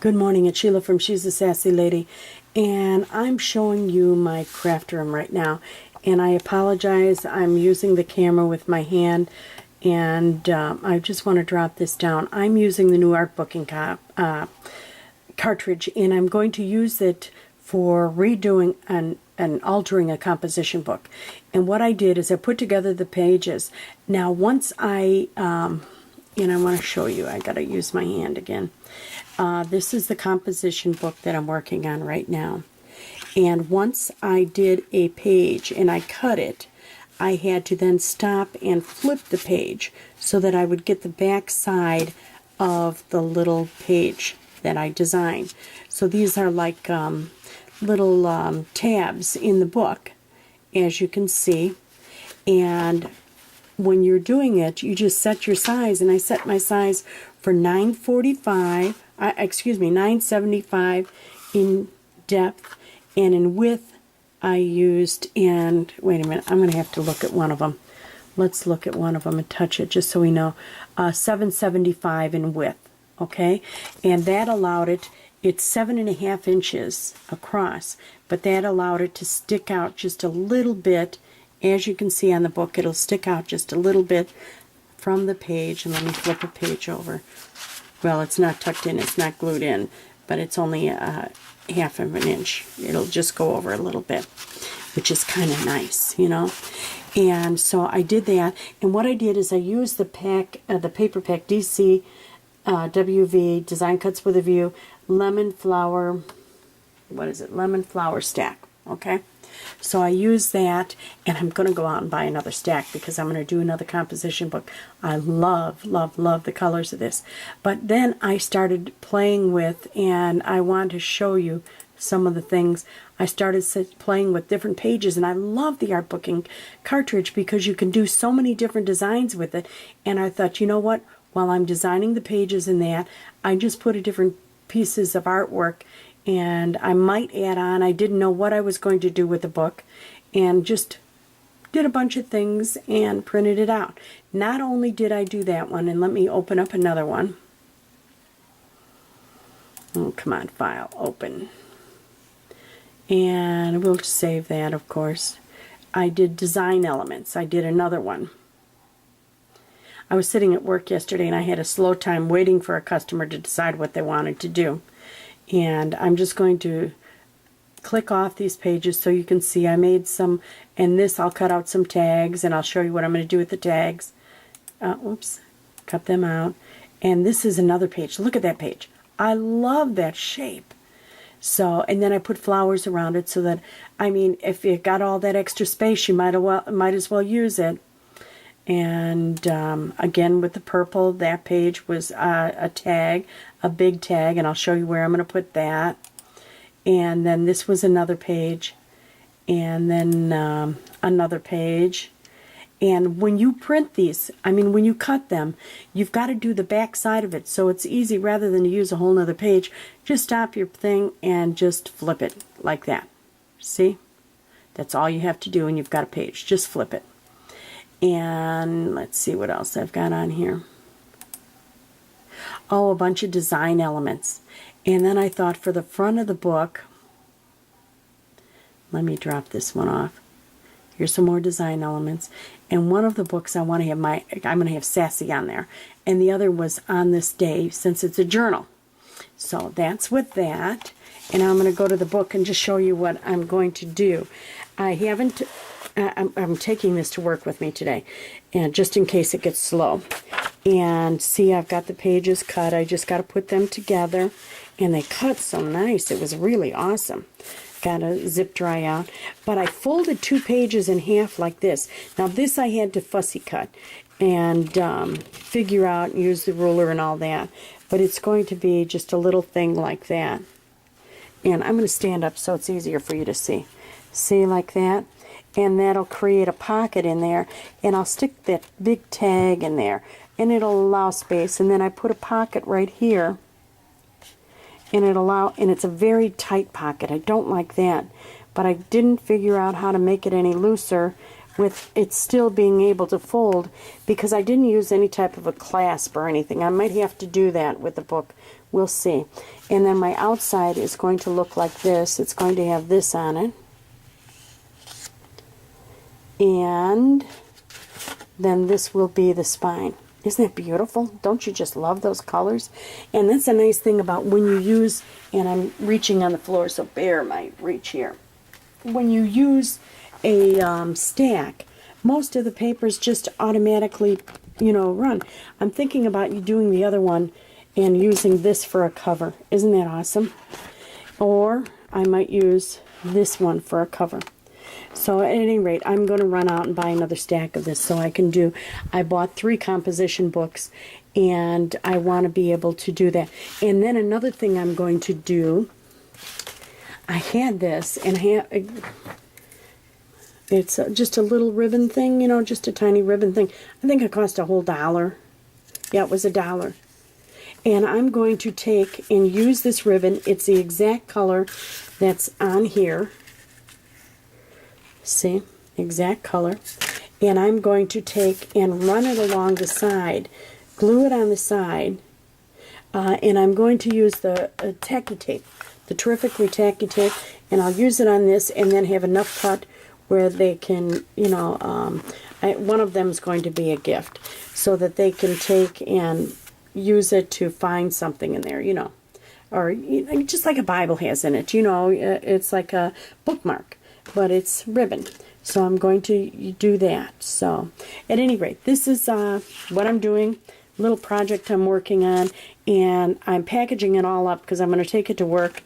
Good morning, it's Sheila from She's a Sassy Lady, and I'm showing you my craft room right now. And I apologize, I'm using the camera with my hand, and I just want to drop this down. I'm using the new Artbooking cartridge, and I'm going to use it for redoing and altering a composition book. And what I did is I put together the pages. Now once and I want to show you, I got to use my hand again. This is the composition book that I'm working on right now. And once I did a page and I cut it, I had to then stop and flip the page so that I would get the back side of the little page that I designed. So these are like little tabs in the book, as you can see. And when you're doing it, you just set your size, and I set my size for 975 in depth, and in width I used, and wait a minute, I'm going to have to look at one of them. Let's look at one of them and touch it just so we know. 775 in width, okay? And that allowed it, it's 7.5 inches across, but that allowed it to stick out just a little bit. As you can see on the book, it'll stick out just a little bit from the page. And let me flip a page over. Well, it's not tucked in, it's not glued in, but it's only half of an inch. It'll just go over a little bit, which is kind of nice, you know. And so I did that, and what I did is I used the Paper Pack DC WV Design Cuts with a View Lemon Flower, what is it? Lemon Flower Stack, okay? So I use that, and I'm going to go out and buy another stack because I'm going to do another composition book. I love, love, love the colors of this. But then I started playing with, and I want to show you some of the things. I started playing with different pages, and I love the Artbooking cartridge because you can do so many different designs with it. And I thought, you know what? While I'm designing the pages in that, I just put a different pieces of artwork, and I might add on. I didn't know what I was going to do with the book, and just did a bunch of things and printed it out. Not only did I do that one, and let me open up another one. Oh, come on, File, Open. And we'll save that, of course. I did design elements. I did another one. I was sitting at work yesterday, and I had a slow time waiting for a customer to decide what they wanted to do. And I'm just going to click off these pages so you can see I made some, and this I'll cut out some tags, and I'll show you what I'm going to do with the tags. Oops, cut them out. And this is another page. Look at that page. I love that shape. So, and then I put flowers around it so that, I mean, if you got all that extra space, you might as well use it. And again, with the purple, that page was a tag, a big tag, and I'll show you where I'm going to put that. And then this was another page, and then another page. And when you print these, I mean, when you cut them, you've got to do the back side of it, so it's easy. Rather than to use a whole nother page, just stop your thing and just flip it like that. See? That's all you have to do, and you've got a page. Just flip it. And let's see what else I've got on here. Oh, a bunch of design elements. And then I thought for the front of the book, let me drop this one off. Here's some more design elements. And one of the books I want to have I'm going to have Sassy on there. And the other was On This Day, since it's a journal. So that's with that. And I'm going to go to the book and just show you what I'm going to do. I haven't... I'm taking this to work with me today, and just in case it gets slow. And see, I've got the pages cut. I just got to put them together, and they cut so nice. It was really awesome. Got to zip dry out. But I folded 2 pages in half like this. Now this I had to fussy cut and figure out and use the ruler and all that. But it's going to be just a little thing like that. And I'm going to stand up so it's easier for you to see. See, like that? And that'll create a pocket in there, and I'll stick that big tag in there, and it'll allow space. And then I put a pocket right here, and it's a very tight pocket. I don't like that, but I didn't figure out how to make it any looser with it still being able to fold, because I didn't use any type of a clasp or anything. I might have to do that with the book. We'll see. And then my outside is going to look like this. It's going to have this on it. And then this will be the spine. Isn't that beautiful? Don't you just love those colors? And that's a nice thing about when you use, and I'm reaching on the floor, so bear my reach here. When you use a stack, most of the papers just automatically, you know, run. I'm thinking about you doing the other one and using this for a cover. Isn't that awesome? Or I might use this one for a cover. So at any rate, I'm going to run out and buy another stack of this so I can do, I bought 3 composition books, and I want to be able to do that. And then another thing I'm going to do, I had this, and it's just a little ribbon thing, you know, just a tiny ribbon thing. I think it cost a whole $1. Yeah, it was $1. And I'm going to take and use this ribbon. It's the exact color that's on here. See, exact color. And I'm going to take and run it along the side, glue it on the side, and I'm going to use the tacky tape, the Terrifically tacky tape, and I'll use it on this and then have enough cut where they can, you know, one of them is going to be a gift, so that they can take and use it to find something in there, you know, or just like a Bible has in it, you know, it's like a bookmark, but it's ribbon. So I'm going to do that. So at any rate, this is what I'm doing, a little project I'm working on, and I'm packaging it all up because I'm going to take it to work.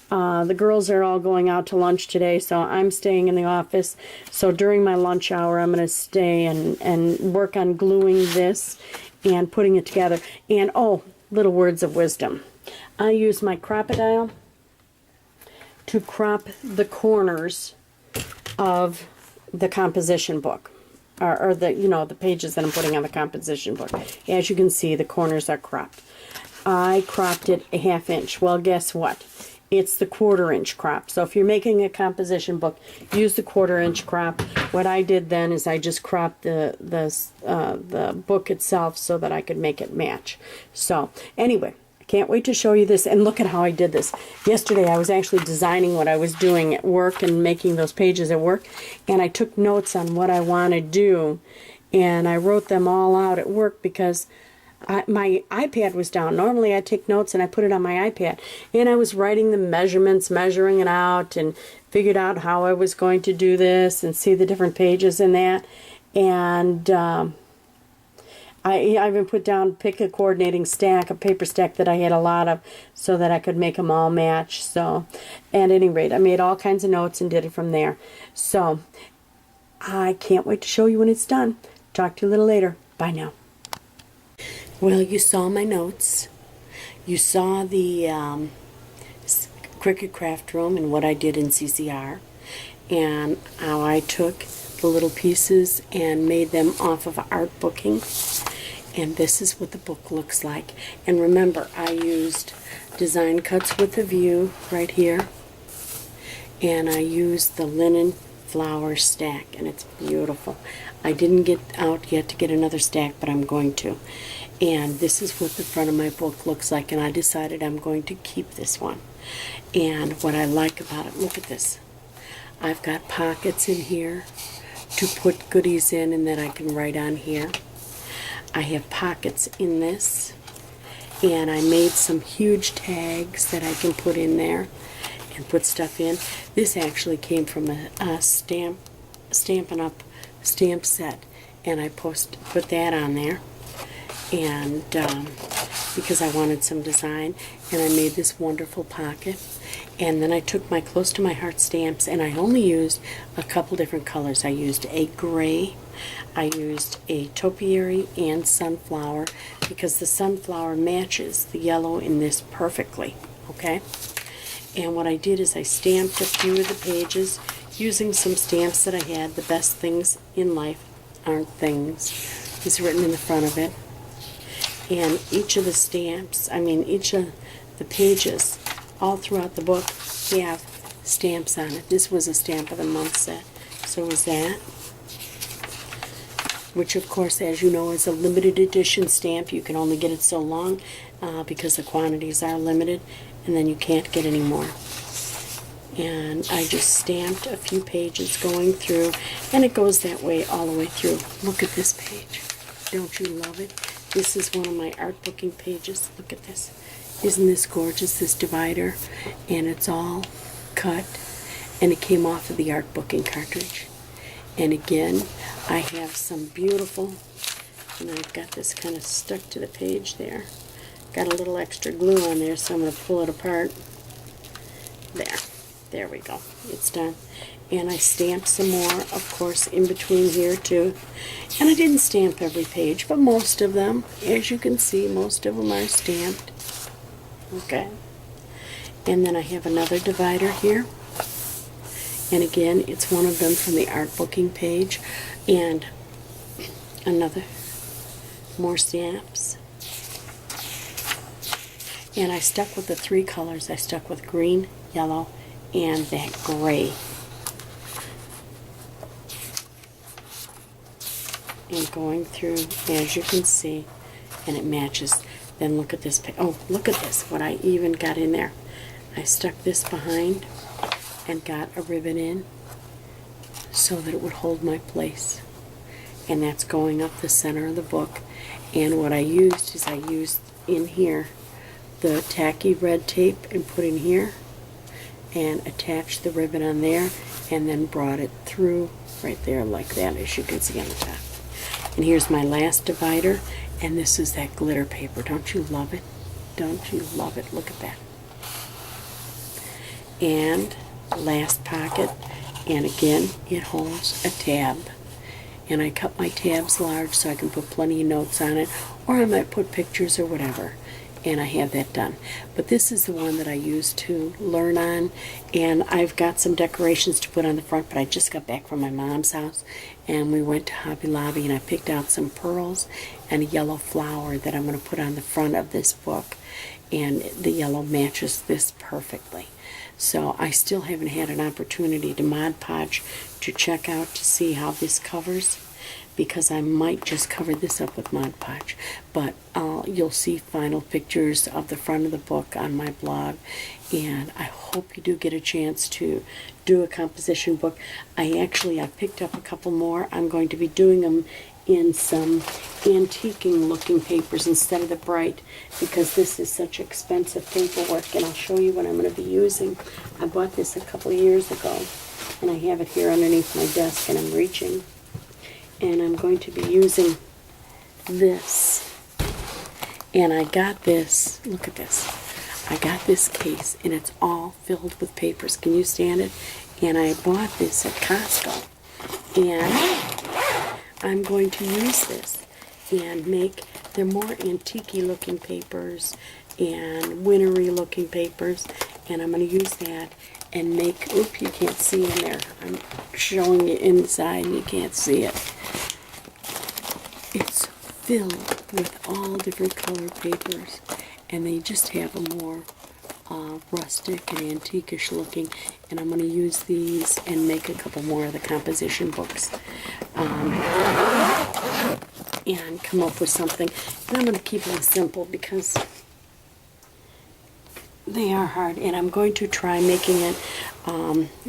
The girls are all going out to lunch today, so I'm staying in the office. So during my lunch hour, I'm going to stay and work on gluing this and putting it together. And oh, little words of wisdom. I use my Crop-A-Dile to crop the corners of the composition book, or the, you know, the pages that I'm putting on the composition book. As you can see, the corners are cropped. I cropped it a 1/2 inch. Well, guess what? It's the 1/4 inch crop. So if you're making a composition book, use the 1/4 inch crop. What I did then is I just cropped the book itself so that I could make it match. So anyway, can't wait to show you this, and look at how I did this. Yesterday I was actually designing what I was doing at work and making those pages at work, and I took notes on what I want to do, and I wrote them all out at work because my iPad was down. Normally I take notes and I put it on my iPad, and I was writing the measurements, measuring it out, and figured out how I was going to do this and see the different pages in that, and I even put down, pick a coordinating stack, a paper stack that I had a lot of, so that I could make them all match. So, at any rate, I made all kinds of notes and did it from there. So, I can't wait to show you when it's done. Talk to you a little later. Bye now. Well, you saw my notes. You saw the Cricut Craft Room and what I did in CCR, and how I took the little pieces and made them off of Artbooking. And this is what the book looks like. And remember, I used design cuts with a view right here, and I used the linen flower stack, and it's beautiful. I didn't get out yet to get another stack, but I'm going to. And this is what the front of my book looks like, and I decided I'm going to keep this one. And what I like about it, look at this. I've got pockets in here to put goodies in, and then I can write on here. I have pockets in this, and I made some huge tags that I can put in there and put stuff in. This actually came from a Stampin' Up! Stamp set, and I put that on there, and because I wanted some design, and I made this wonderful pocket. And then I took my Close to My Heart stamps, and I only used a couple different colors. I used a gray, I used a topiary, and sunflower, because the sunflower matches the yellow in this perfectly, okay? And what I did is I stamped a few of the pages using some stamps that I had. The best things in life aren't things is written in the front of it. And each of the stamps, each of the pages all throughout the book have stamps on it. This was a Stamp of the Month set. So was that. which of course, as you know, is a limited edition stamp. You can only get it so long because the quantities are limited, and then you can't get any more. And I just stamped a few pages going through, and it goes that way all the way through. Look at this page. Don't you love it? This is one of my art booking pages. Look at this. Isn't this gorgeous, this divider? And it's all cut, and it came off of the art booking cartridge. And again, I have some beautiful, and I've got this kind of stuck to the page there. Got a little extra glue on there, so I'm going to pull it apart. There we go. It's done. And I stamped some more, of course, in between here too. And I didn't stamp every page, but most of them, as you can see, most of them are stamped. Okay. And then I have another divider here. And again, it's one of them from the art booking page. And another, more stamps. And I stuck with the 3 colors. I stuck with green, yellow, and that gray. And going through, as you can see, and it matches. Then look at this. Oh, look at this, what I even got in there. I stuck this behind and got a ribbon in so that it would hold my place. And that's going up the center of the book. And what I used is I used in here the tacky red tape and put in here and attached the ribbon on there and then brought it through right there like that, as you can see on the top. And here's my last divider, and this is that glitter paper. Don't you love it? Don't you love it? Look at that. And last pocket, and again, it holds a tab. And I cut my tabs large so I can put plenty of notes on it, or I might put pictures or whatever. And I have that done. But this is the one that I use to learn on, and I've got some decorations to put on the front, but I just got back from my mom's house, and we went to Hobby Lobby, and I picked out some pearls and a yellow flower that I'm going to put on the front of this book, and the yellow matches this perfectly. So I still haven't had an opportunity to Mod Podge to check out to see how this covers, because I might just cover this up with Mod Podge. But you'll see final pictures of the front of the book on my blog, and I hope you do get a chance to do a composition book. I picked up a couple more. I'm going to be doing them in some antiquing looking papers instead of the bright, because this is such expensive paperwork, and I'll show you what I'm going to be using. I bought this a couple of years ago, and I have it here underneath my desk, and I'm reaching. And I'm going to be using this. And I got this, look at this. I got this case, and it's all filled with papers. Can you stand it? And I bought this at Costco. And I'm going to use this and make, they're more antique-y looking papers and wintery looking papers. And I'm going to use that and make, oop, you can't see in there. I'm showing you inside and you can't see it. It's filled with all different color papers, and they just have a more rustic and antique-ish looking, and I'm going to use these and make a couple more of the composition books and come up with something. And I'm going to keep them simple because they are hard, and I'm going to try making it,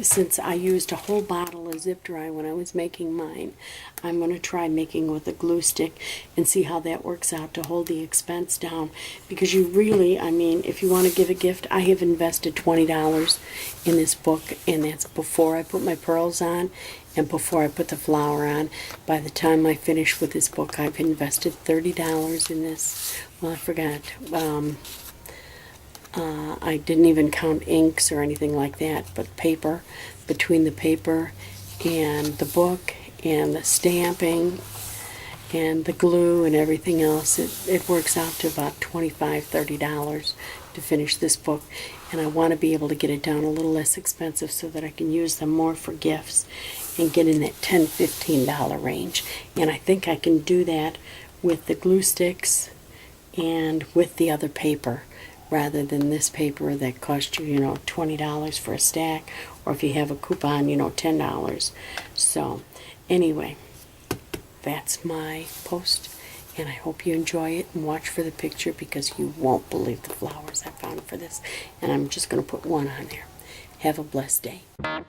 since I used a whole bottle of zip dry when I was making mine, I'm going to try making with a glue stick and see how that works out to hold the expense down. Because you really, I mean, if you want to give a gift, I have invested $20 in this book, and that's before I put my pearls on and before I put the flower on. By the time I finish with this book, I've invested $30 in this. Well, I forgot. I didn't even count inks or anything like that, but paper, between the paper and the book and the stamping and the glue and everything else, it works out to about $25, $30 to finish this book. And I want to be able to get it down a little less expensive so that I can use them more for gifts and get in that $10, $15 range. And I think I can do that with the glue sticks and with the other paper, rather than this paper that cost you, $20 for a stack, or if you have a coupon, $10. So, anyway, that's my post, and I hope you enjoy it and watch for the picture because you won't believe the flowers I found for this. And I'm just going to put one on there. Have a blessed day.